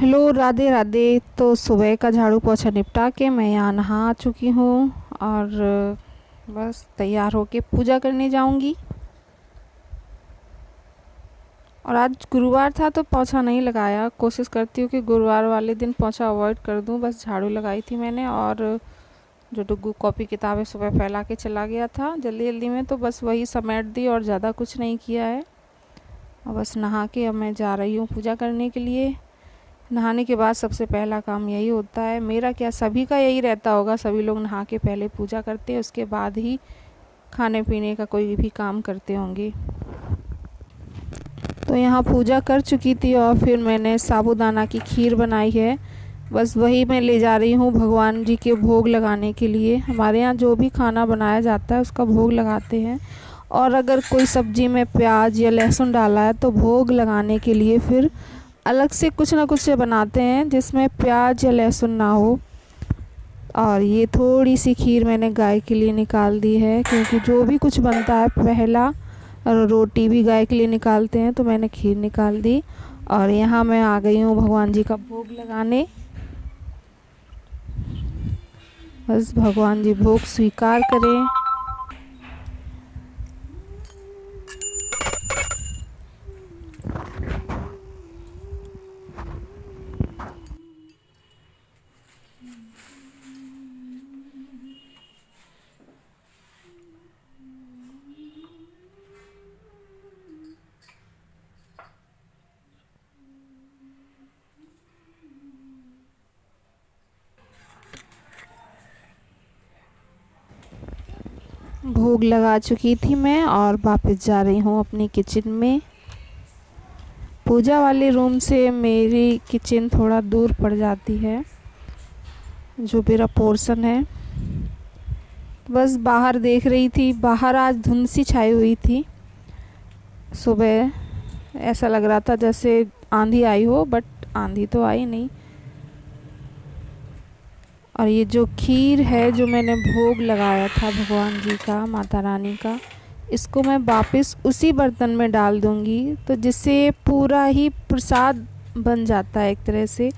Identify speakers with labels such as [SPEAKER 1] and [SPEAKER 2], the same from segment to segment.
[SPEAKER 1] Hello, Radhe Radhe. तो सुबह का झाड़ू पोछा निपटा के मैं यहाँ नहा चुकी हूँ और बस तैयार होके पूजा करने जाऊँगी। और आज गुरुवार था तो पोछा नहीं लगाया। कोशिश करती हूँ कि गुरुवार वाले दिन पोछा अवॉइड कर दूँ। बस झाड़ू लगाई थी मैंने और जो डुग्गू कॉपी किताबें सुबह फैला के चला गया था जल्दी जल्दी में, तो बस वही समेट दी और ज़्यादा कुछ नहीं किया है। और बस नहा के अब मैं जा रही हूँ पूजा करने के लिए। नहाने के बाद सबसे पहला काम यही होता है, मेरा क्या सभी का यही रहता होगा। सभी लोग नहा के पहले पूजा करते हैं, उसके बाद ही खाने पीने का कोई भी काम करते होंगे। तो यहाँ पूजा कर चुकी थी और फिर मैंने साबूदाना की खीर बनाई है। बस वही मैं ले जा रही हूँ भगवान जी के भोग लगाने के लिए। हमारे यहाँ जो भी खाना बनाया जाता है उसका भोग लगाते हैं। और अगर कोई सब्ज़ी में प्याज या लहसुन डाला है तो भोग लगाने के लिए फिर अलग से कुछ ना कुछ बनाते हैं जिसमें प्याज या लहसुन ना हो। और ये थोड़ी सी खीर मैंने गाय के लिए निकाल दी है, क्योंकि जो भी कुछ बनता है पहला रोटी भी गाय के लिए निकालते हैं, तो मैंने खीर निकाल दी। और यहाँ मैं आ गई हूँ भगवान जी का भोग लगाने। बस भगवान जी भोग स्वीकार करें। भोग लगा चुकी थी मैं और वापस जा रही हूँ अपनी किचन में। पूजा वाले रूम से मेरी किचन थोड़ा दूर पड़ जाती है, जो मेरा पोर्शन है। बस बाहर देख रही थी, बाहर आज धुंध सी छाई हुई थी। सुबह ऐसा लग रहा था जैसे आंधी आई हो, बट आंधी तो आई नहीं। और ये जो खीर है जो मैंने भोग लगाया था भगवान जी का, माता रानी का, इसको मैं वापस उसी बर्तन में डाल दूंगी, तो जिससे पूरा ही प्रसाद बन जाता है। एक तरह से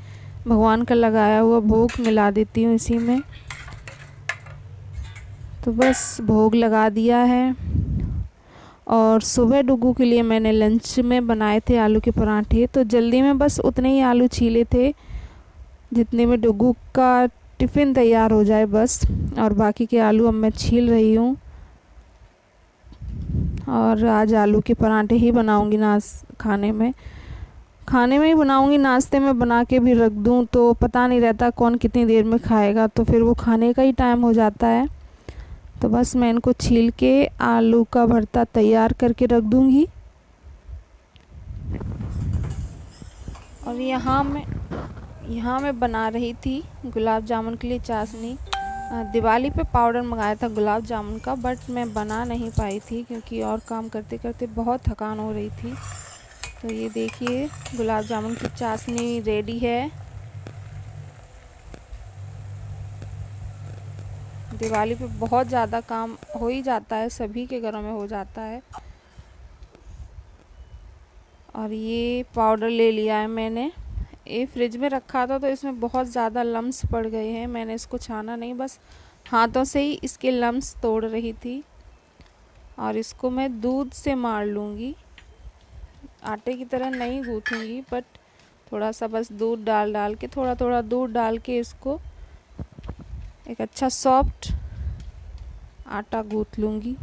[SPEAKER 1] भगवान का लगाया हुआ भोग मिला देती हूँ इसी में। तो बस भोग लगा दिया है। और सुबह डुग्गू के लिए मैंने लंच में बनाए थे आलू के पराठे, तो जल्दी में बस उतने ही आलू छीले थे जितने में डुग्गू का टिफ़िन तैयार हो जाए बस। और बाकी के आलू अब मैं छील रही हूँ। और आज आलू के पराठे ही बनाऊंगी खाने में ही बनाऊंगी। नाश्ते में बना के भी रख दूँ तो पता नहीं रहता कौन कितनी देर में खाएगा, तो फिर वो खाने का ही टाइम हो जाता है। तो बस मैं इनको छील के आलू का भरता तैयार करके रख दूंगी। और यहाँ मैं बना रही थी गुलाब जामुन के लिए चाशनी। दिवाली पे पाउडर मंगाया था गुलाब जामुन का, बट मैं बना नहीं पाई थी क्योंकि और काम करते करते बहुत थकान हो रही थी। तो ये देखिए गुलाब जामुन की चाशनी रेडी है। दिवाली पे बहुत ज़्यादा काम हो ही जाता है, सभी के घरों में हो जाता है। और ये पाउडर ले लिया है मैंने, ये फ्रिज में रखा था तो इसमें बहुत ज़्यादा लम्स पड़ गए हैं। मैंने इसको छाना नहीं, बस हाथों से ही इसके लम्स तोड़ रही थी। और इसको मैं दूध से मार लूँगी, आटे की तरह नहीं गूँथूँगी, बट थोड़ा सा बस दूध डाल के, थोड़ा थोड़ा दूध डाल के इसको एक अच्छा सॉफ्ट आटा गूँथ लूँगी।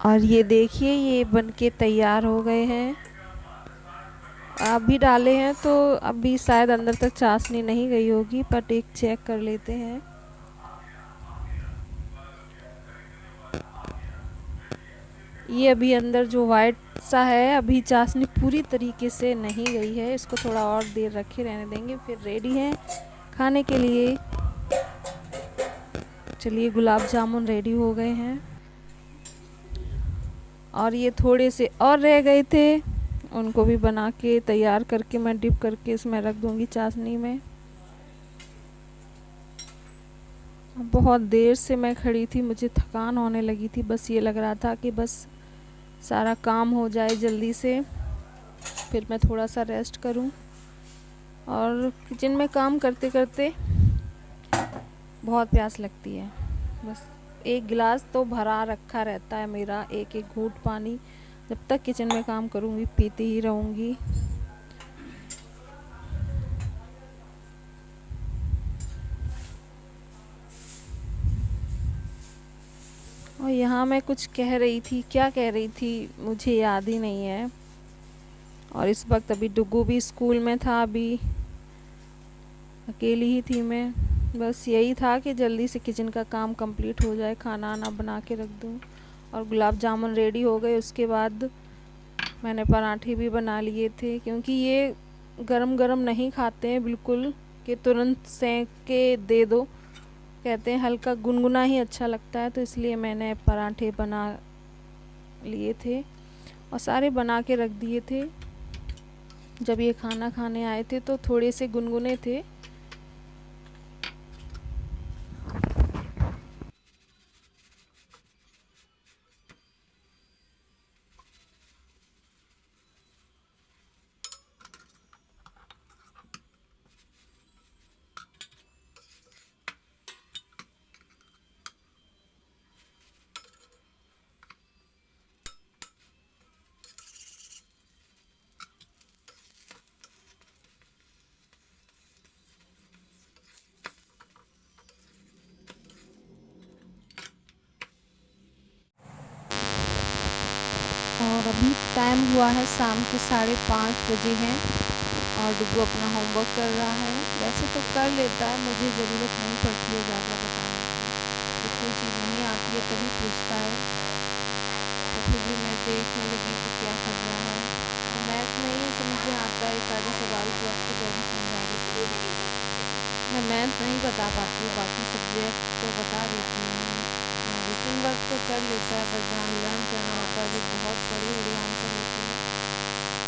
[SPEAKER 1] और ये देखिए ये बनके तैयार हो गए हैं। आप भी डाले हैं तो अभी शायद अंदर तक चाशनी नहीं गई होगी, बट एक चेक कर लेते हैं। ये अभी अंदर जो वाइट सा है, अभी चाशनी पूरी तरीके से नहीं गई है, इसको थोड़ा और देर रखे रहने देंगे, फिर रेडी है खाने के लिए। चलिए गुलाब जामुन रेडी हो गए हैं और ये थोड़े से और रह गए थे, उनको भी बना के तैयार करके मैं डिप करके इसमें रख दूंगी चाशनी में। बहुत देर से मैं खड़ी थी, मुझे थकान होने लगी थी, बस ये लग रहा था कि बस सारा काम हो जाए जल्दी से, फिर मैं थोड़ा सा रेस्ट करूं। और किचन में काम करते करते बहुत प्यास लगती है, बस एक गिलास तो भरा रखा रहता है मेरा, एक एक घूंट पानी जब तक किचन में काम करूंगी पीती ही रहूंगी। और यहाँ मैं कुछ कह रही थी, क्या कह रही थी मुझे याद ही नहीं है। और इस वक्त अभी डुगू भी स्कूल में था, अभी अकेली ही थी मैं। बस यही था कि जल्दी से किचन का काम कंप्लीट हो जाए, खाना आना बना के रख दूँ। और गुलाब जामुन रेडी हो गए, उसके बाद मैंने पराठे भी बना लिए थे, क्योंकि ये गरम गरम नहीं खाते हैं बिल्कुल, कि तुरंत सेंक के दे दो, कहते हैं हल्का गुनगुना ही अच्छा लगता है, तो इसलिए मैंने पराठे बना लिए थे और सारे बना के रख दिए थे। जब ये खाना खाने आए थे तो थोड़े से गुनगुने थे। और अभी टाइम हुआ है शाम के 5:30 बजे हैं और डुगू अपना होमवर्क कर रहा है। वैसे तो कर लेता है, मुझे ज़रूरत नहीं पड़ती है ज़्यादा बताने की, जब कोई चीज़ नहीं आती है तभी पूछता है। तो फिर भी मैं देखने लगी कि क्या कर रहा है। और मैथ नहीं समझ में आता है, सारे सवाल तो आपको जल्दी समझा देती हूँ। मैं मैथ नहीं बता पाती हूँ, बाकी सब्जेक्ट तो बता देती हूँ। रिटन वर्क तो कर लेता है, बस जहाँ लर्न करना होता है जो बहुत बड़े बड़े आंसर होते हैं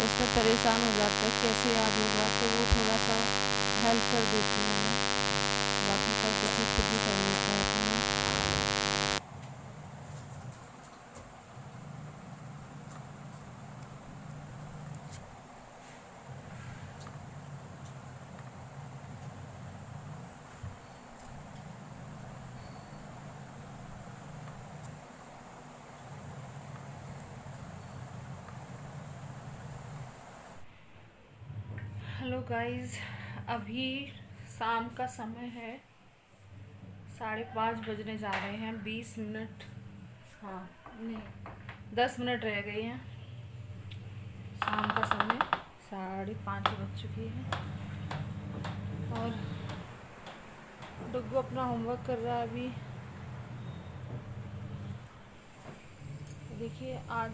[SPEAKER 1] उसमें परेशान हो जाता है कैसे याद होगा, तो वो थोड़ा सा हेल्प कर देती हूँ मैं, बाकी सब कुछ खुद ही कर लेता है अपना। हेलो गाइस, अभी शाम का समय है, 5:30 बजने जा रहे हैं। 20 मिनट, हाँ नहीं 10 मिनट रह गई हैं शाम का समय, 5:30 बज चुकी है। और डुगू अपना होमवर्क कर रहा है अभी। देखिए आज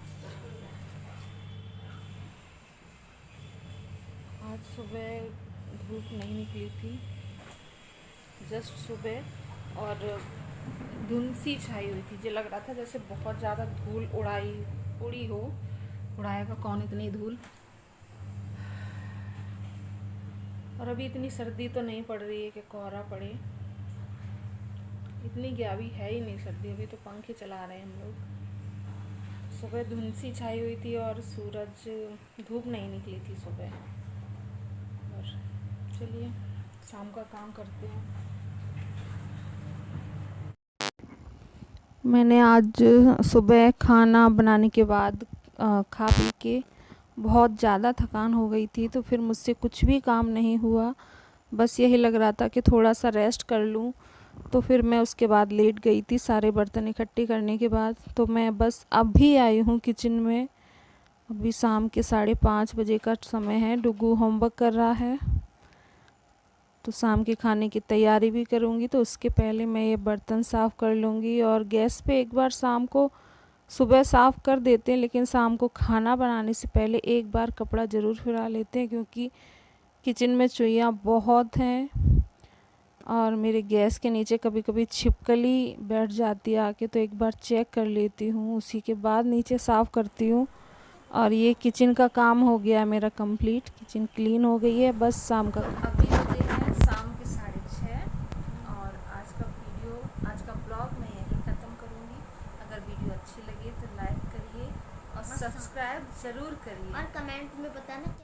[SPEAKER 1] सुबह धूप नहीं निकली थी, जस्ट सुबह, और धुंध सी छाई हुई थी, जो लग रहा था जैसे बहुत ज़्यादा धूल उड़ी हो। उड़ाएगा कौन इतनी धूल। और अभी इतनी सर्दी तो नहीं पड़ रही है कि कोहरा पड़े, इतनी क्या अभी है ही नहीं सर्दी, अभी तो पंखे चला रहे हैं हम लोग। सुबह धुंध सी छाई हुई थी और सूरज, धूप नहीं निकली थी सुबह। और चलिए शाम का काम करते हैं। मैंने आज सुबह खाना बनाने के बाद खा पी के बहुत ज़्यादा थकान हो गई थी, तो फिर मुझसे कुछ भी काम नहीं हुआ। बस यही लग रहा था कि थोड़ा सा रेस्ट कर लूँ, तो फिर मैं उसके बाद लेट गई थी सारे बर्तन इकट्ठे करने के बाद। तो मैं बस अभी आई हूँ किचन में। अभी शाम के 5:30 बजे का समय है। डुगू होमवर्क कर रहा है, तो शाम के खाने की तैयारी भी करूँगी। तो उसके पहले मैं ये बर्तन साफ़ कर लूँगी। और गैस पे एक बार शाम को, सुबह साफ़ कर देते हैं, लेकिन शाम को खाना बनाने से पहले एक बार कपड़ा ज़रूर फिरा लेते हैं, क्योंकि किचन में चूहियाँ बहुत हैं और मेरे गैस के नीचे कभी कभी छिपकली बैठ जाती है आके। तो एक बार चेक कर लेती हूँ, उसी के बाद नीचे साफ़ करती हूँ। और ये किचन का काम हो गया मेरा कंप्लीट, किचन क्लीन हो गई है। बस शाम का अभी बजे हैं शाम के 6:30 और आज का ब्लॉग मैं यहीं ख़त्म करूँगी। अगर वीडियो अच्छी लगी तो लाइक करिए और सब्सक्राइब ज़रूर करिए
[SPEAKER 2] और कमेंट में बताना।